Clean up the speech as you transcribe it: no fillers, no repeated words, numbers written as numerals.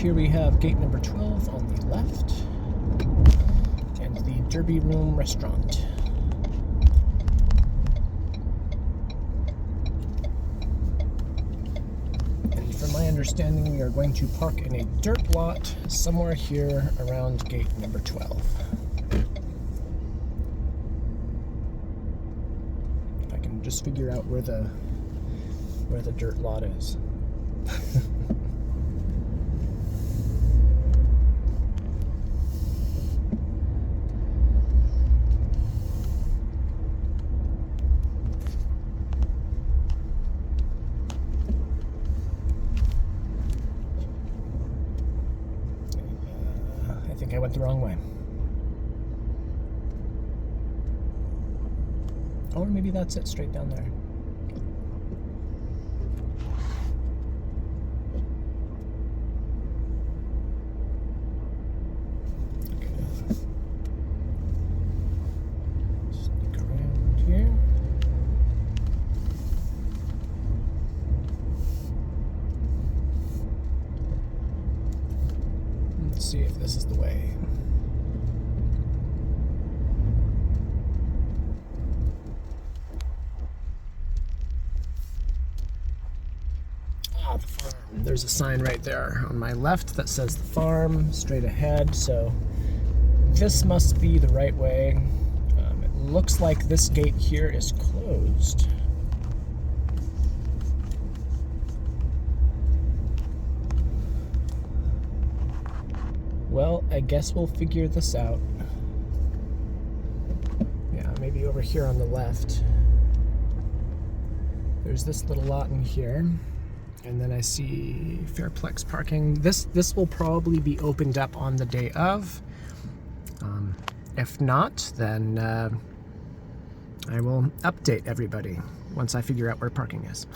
here we have gate number 12 on the left, and the Derby Room restaurant. And from my understanding, we are going to park in a dirt lot somewhere here around gate number 12. If I can just figure out where the dirt lot is. I think I went the wrong way. Or maybe that's it straight down there. Sneak around here. Let's see if this is the way. Ah, the farm. There's a sign right there on my left that says the farm, straight ahead, so this must be the right way. It looks like this gate here is closed. Well, I guess we'll figure this out. Yeah, maybe over here on the left. There's this little lot in here. And then I see Fairplex parking. This will probably be opened up on the day of. If not, then I will update everybody once I figure out where parking is.